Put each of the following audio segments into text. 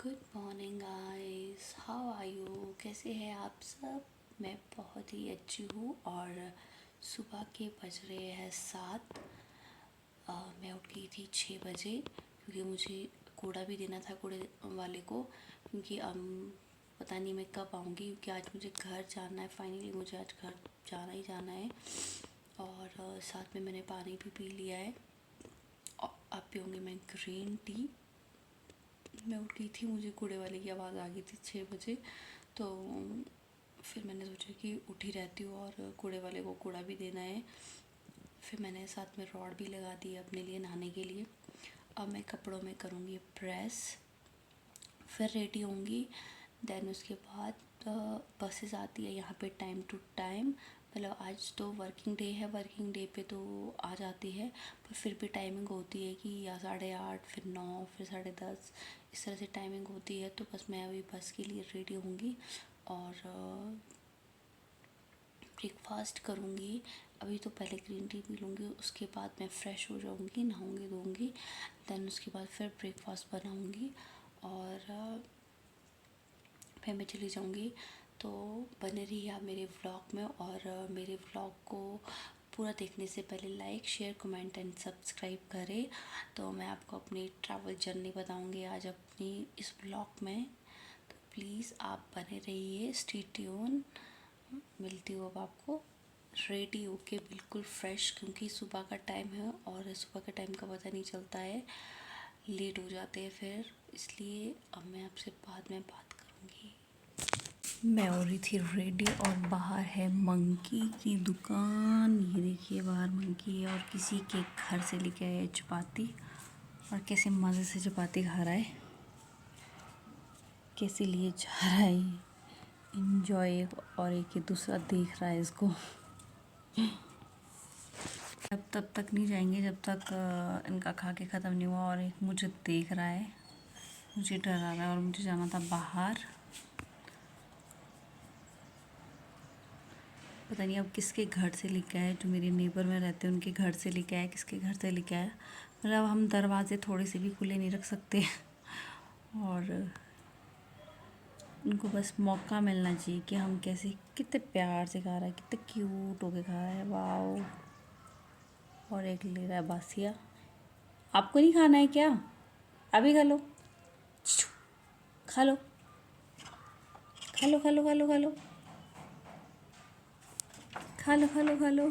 Good morning guys, how are you? कैसे हैं आप सब? मैं बहुत ही अच्छी हूँ। और सुबह के बज रहे हैं 7। मैं उठ गई थी 6 बजे क्योंकि मुझे कूड़ा भी देना था कूड़े वाले को, क्योंकि पता नहीं मैं कब आऊँगी, क्योंकि आज मुझे घर जाना है। फाइनली मुझे आज घर जाना ही जाना है। और साथ में मैंने पानी भी पी लिया है। और अब पीऊँगी मैं ग्रीन टी। मैं उठ गई थी, मुझे कूड़े वाले की आवाज़ आ गई थी 6 बजे। तो फिर मैंने सोचा कि उठी रहती हूँ और कूड़े वाले को कूड़ा भी देना है। फिर मैंने साथ में रॉड भी लगा दी अपने लिए नहाने के लिए। अब मैं कपड़ों में करूँगी प्रेस, फिर रेडी होंगी। देन उसके बाद बसेस आती है यहाँ पे टाइम टू टाइम। मतलब आज तो वर्किंग डे है, वर्किंग डे पे तो आ जाती है, पर फिर भी टाइमिंग होती है कि या 8:30, फिर 9, फिर 10:30, इस तरह से टाइमिंग होती है। तो बस मैं अभी बस के लिए रेडी होंगी और ब्रेकफास्ट करूँगी। अभी तो पहले ग्रीन टी पी लूँगी, उसके बाद मैं फ़्रेश हो जाऊँगी, नहाऊँगी धोऊँगी। देन उसके बाद फिर ब्रेकफास्ट बनाऊँगी और फिर मैं चली जाऊँगी। तो बने रहिए आप मेरे व्लॉग में। और मेरे व्लॉग को पूरा देखने से पहले like, share, comment and subscribe करें। तो मैं आपको अपनी ट्रैवल जर्नी बताऊँगी आज अपनी इस व्लॉग में। तो प्लीज़ आप बने रहिए, स्टे ट्यून। मिलती हूँ अब आपको रेडी होके बिल्कुल फ्रेश, क्योंकि सुबह का टाइम है और सुबह का टाइम का पता नहीं चलता है, लेट हो जाते हैं फिर, इसलिए अब मैं आपसे बाद में बात करूँगी। मैं हो रही थी रेडी और बाहर है मंकी की दुकान। ये देखिए बाहर मंकी है और किसी के घर से लेके आए चपाती, और कैसे मज़े से चपाती खा रहा है, कैसे लिए जा रहा है इंजॉय। और एक ही दूसरा देख रहा है इसको। अब तब तक नहीं जाएंगे जब तक इनका खा के ख़त्म नहीं हुआ। और एक मुझे देख रहा है, मुझे डरा रहा है, और मुझे जाना था बाहर। पता नहीं अब किसके घर से लेके आए, जो मेरे नेबर में रहते हैं उनके घर से लेके आए, किसके घर से लेके आया। मतलब हम दरवाजे थोड़े से भी खुले नहीं रख सकते। और उनको बस मौका मिलना चाहिए कि हम कैसे, कितने प्यार से खा रहा है, कितने क्यूट होके खा रहा है, वाओ। और एक ले रहा है बासिया। आपको नहीं खाना है क्या? अभी खा लो, खा लो, खा लो, खा लो, खा लो, खा लो, खा लो, खा लो, खा लो।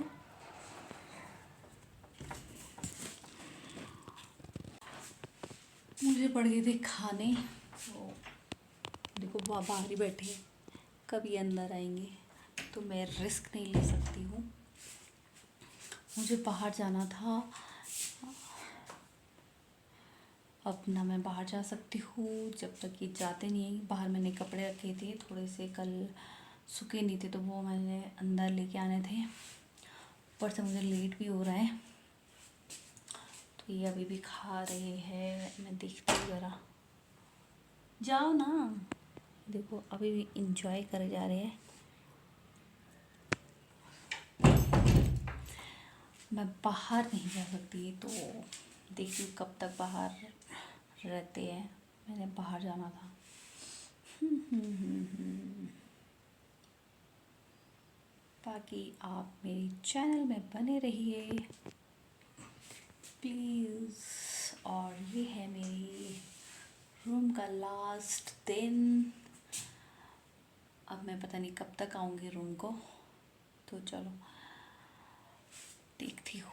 मुझे पड़ गए थे खाने। तो देखो बाहर ही बैठे हैं, कभी अंदर आएंगे, तो मैं रिस्क नहीं ले सकती हूँ। मुझे बाहर जाना था, अब ना मैं बाहर जा सकती हूँ जब तक ये जाते नहीं हैं। बाहर मैंने कपड़े रखे थे थोड़े से, कल सूखे नहीं थे, तो वो मैंने अंदर लेके आने थे। ऊपर से मुझे लेट भी हो रहा है, तो ये अभी भी खा रहे हैं। मैं देखती हूँ ज़रा, जाओ ना। देखो अभी भी इंजॉय करे जा रहे हैं। मैं बाहर नहीं जा सकती, तो देखती हूँ कब तक बाहर रहते हैं। मैंने बाहर जाना था। बाकी आप मेरे चैनल में बने रहिए प्लीज़। और ये है मेरी रूम का लास्ट दिन। अब मैं पता नहीं कब तक आऊँगी रूम को, तो चलो देखती हूँ।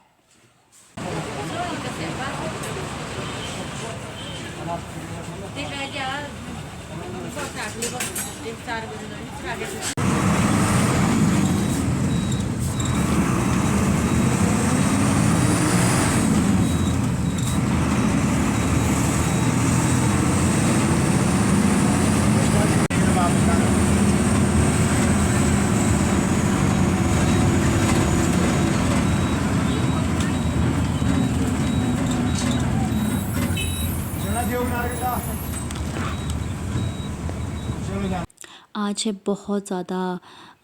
आज है बहुत ज़्यादा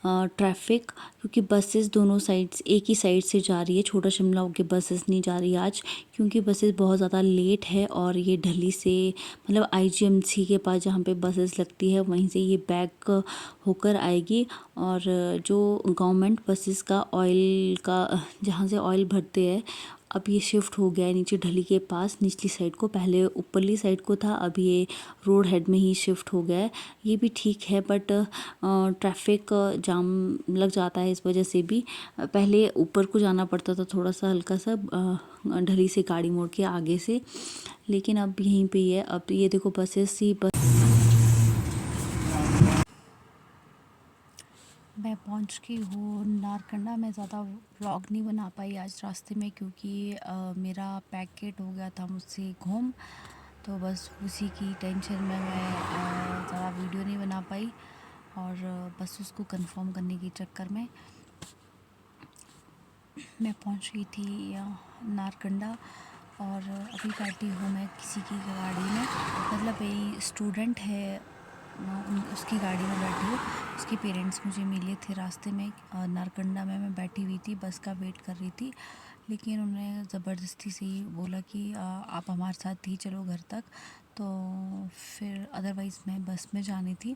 ट्रैफिक, क्योंकि बसेस दोनों साइड्स एक ही साइड से जा रही है। छोटा शिमला होके बसेस नहीं जा रही आज, क्योंकि बसेस बहुत ज़्यादा लेट है और ये ढली से मतलब आईजीएमसी के पास जहाँ पे बसेस लगती है वहीं से ये बैक होकर आएगी। और जो गवर्नमेंट बसेस का ऑयल का जहाँ से ऑयल भरते हैं, अब ये शिफ्ट हो गया है नीचे ढली के पास निचली साइड को। पहले ऊपरली साइड को था, अब ये रोड हेड में ही शिफ्ट हो गया है। ये भी ठीक है, बट ट्रैफिक जाम लग जाता है इस वजह से भी। पहले ऊपर को जाना पड़ता था थोड़ा सा हल्का सा ढली से गाड़ी मोड़ के आगे से, लेकिन अब यहीं पे ही है। अब ये देखो बसेस ही मैं पहुंच गई हूँ नारकंडा। मैं ज़्यादा व्लॉग नहीं बना पाई आज रास्ते में, क्योंकि मेरा पैकेट हो गया था मुझसे गुम, तो बस उसी की टेंशन में मैं ज़्यादा वीडियो नहीं बना पाई। और बस उसको कंफर्म करने के चक्कर में मैं पहुंच गई थी नारकंडा। और अभी बैठी हूँ मैं किसी की गाड़ी में, मतलब मेरी स्टूडेंट है उसकी गाड़ी में बैठी हूँ। उसके पेरेंट्स मुझे मिले थे रास्ते में, नारकंडा में मैं बैठी हुई थी, बस का वेट कर रही थी। लेकिन उन्होंने ज़बरदस्ती से ही बोला कि आप हमारे साथ ही चलो घर तक। तो फिर अदरवाइज़ मैं बस में जानी थी।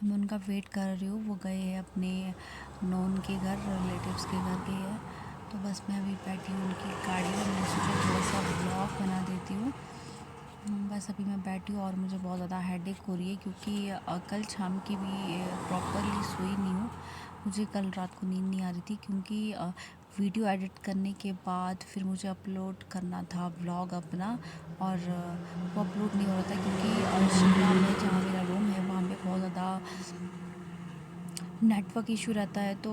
मैं उनका वेट कर रही हूँ, वो गए हैं अपने नॉन के घर, रिलेटिव्स के घर गए हैं। तो बस मैं अभी बैठी हूँ उनकी गाड़ी में। मैंने सोचा थोड़ा सा व्लॉग बना देती हूँ। बस अभी मैं बैठी हूँ और मुझे बहुत ज़्यादा हेडेक हो रही है, क्योंकि कल शाम की भी प्रॉपरली सोई नहीं हूँ। मुझे कल रात को नींद नहीं आ रही थी, क्योंकि वीडियो एडिट करने के बाद फिर मुझे अपलोड करना था व्लॉग अपना, और वो अपलोड नहीं हो रहा था, क्योंकि शिमला में जहाँ मेरा रूम है वहाँ पे बहुत ज़्यादा नेटवर्क इशू रहता है। तो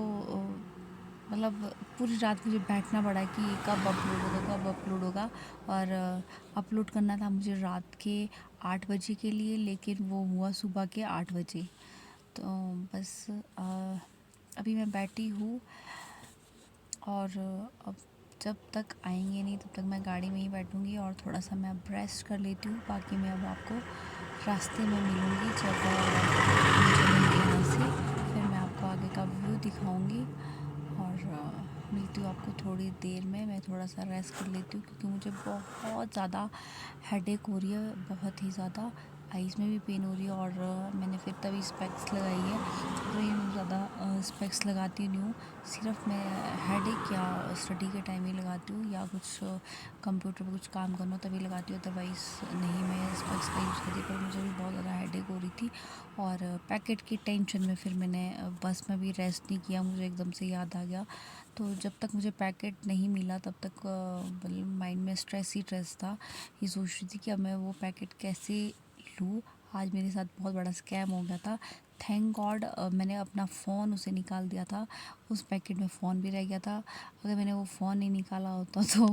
मतलब पूरी रात मुझे बैठना पड़ा कि कब अपलोड होगा, कब अपलोड होगा। और अपलोड करना था मुझे रात के 8 बजे के लिए, लेकिन वो हुआ सुबह के 8 बजे। तो बस अभी मैं बैठी हूँ, और अब जब तक आएंगे नहीं तब तक मैं गाड़ी में ही बैठूँगी और थोड़ा सा मैं अब रेस्ट कर लेती हूँ। बाकी मैं अब आपको रास्ते में मिलूँगी जब हम चलेंगे यहाँ से, फिर मैं आपको आगे का व्यू दिखाऊँगी। और मिलती हूँ आपको थोड़ी देर में। मैं थोड़ा सा रेस्ट कर लेती हूँ, क्योंकि मुझे बहुत ज़्यादा हेडेक हो रही है, बहुत ही ज़्यादा। आईज़ में भी पेन हो रही है, और मैंने फिर तभी स्पेक्स लगाई है। तो ये मैं ज़्यादा स्पेक्स लगाती नहीं हूँ, सिर्फ मैं हेडेक या स्टडी के टाइम ही लगाती हूँ, या कुछ कंप्यूटर पर कुछ काम करना हो तभी लगाती हूँ। अदरवाइज़ नहीं मैं स्पेक्स का यूज़ करती। पर मुझे भी बहुत ज़्यादा हेडेक हो रही थी, और पैकेट की टेंशन में फिर मैंने बस में भी रेस्ट नहीं किया। मुझे एकदम से याद आ गया, तो जब तक मुझे पैकेट नहीं मिला तब तक मतलब माइंड में स्ट्रेस ही स्ट्रेस था। ये सोच रही थी कि अब मैं वो पैकेट कैसे लूँ। आज मेरे साथ बहुत बड़ा स्कैम हो गया था। थैंक गॉड मैंने अपना फ़ोन उसे निकाल दिया था, उस पैकेट में फ़ोन भी रह गया था। अगर मैंने वो फ़ोन नहीं निकाला होता तो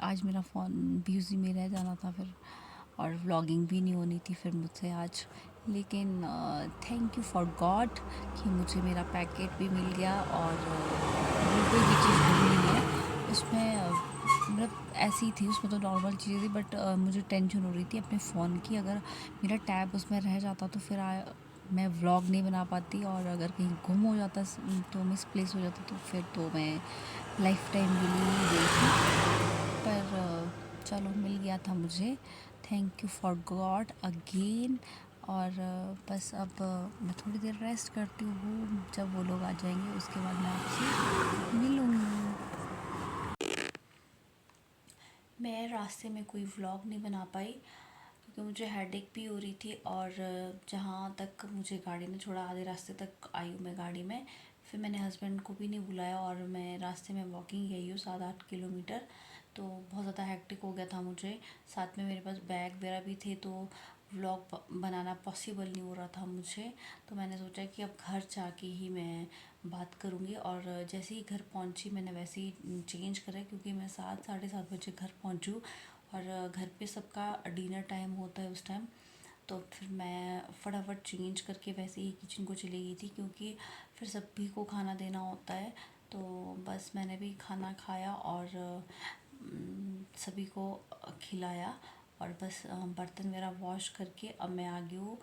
आज मेरा फ़ोन भी उसी में रह जाना था फिर, और व्लॉगिंग भी नहीं होनी थी फिर मुझसे आज। लेकिन थैंक यू फॉर गॉड कि मुझे मेरा पैकेट भी मिल गया, और कोई भी चीज़ बुरी नहीं है उसमें। मतलब ऐसी थी उसमें, तो नॉर्मल चीज़ें थी, बट मुझे टेंशन हो रही थी अपने फ़ोन की। अगर मेरा टैब उसमें रह जाता तो फिर मैं व्लॉग नहीं बना पाती, और अगर कहीं गुम हो जाता तो मिसप्लेस हो जाता, तो फिर तो मैं लाइफ टाइम के लिए ही गई थी। पर चलो मिल गया था मुझे। Thank you for God again. और बस अब मैं थोड़ी देर रेस्ट करती हूँ। जब वो लोग आ जाएंगे उसके बाद मैं आपसे मिलूँगी। मैं रास्ते में कोई व्लॉग नहीं बना पाई, क्योंकि मुझे हेडेक भी हो रही थी, और जहाँ तक मुझे गाड़ी ने छोड़ा आधे रास्ते तक आई हूँ मैं गाड़ी में। फिर मैंने हस्बैंड को भी नहीं बुलाया, और मैं रास्ते में वॉकिंग गई हूँ 7-8 किलोमीटर। तो बहुत ज़्यादा हेक्टिक हो गया था मुझे। साथ में मेरे पास बैग वगैरह भी थे, तो व्लॉग बनाना पॉसिबल नहीं हो रहा था मुझे। तो मैंने सोचा कि अब घर जाके ही मैं बात करूँगी। और जैसे ही घर पहुँची मैंने वैसे ही चेंज करा, क्योंकि मैं 7-7:30 बजे घर पहुँचूँ, और घर पे सबका डिनर टाइम होता है उस टाइम। तो फिर मैं फटाफट चेंज करके वैसे ही किचन को चली गई थी, क्योंकि फिर सभी को खाना देना होता है। तो बस मैंने भी खाना खाया और सभी को खिलाया, और बस बर्तन मेरा वॉश करके अब मैं आ गई हूँ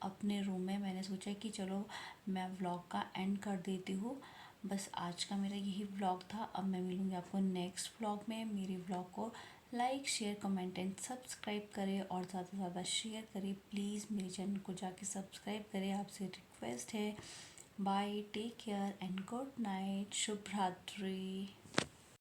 अपने रूम में मैंने सोचा कि चलो मैं व्लॉग का एंड कर देती हूँ। बस आज का मेरा यही व्लॉग था। अब मैं मिलूँगी आपको नेक्स्ट व्लॉग में। मेरे व्लॉग को like share comment and subscribe करें और ज़्यादा से ज़्यादा शेयर करें। प्लीज़ मेरे चैनल को जाके सब्सक्राइब करें, आपसे रिक्वेस्ट है। Bye, take care and good night, शुभ रात्रि।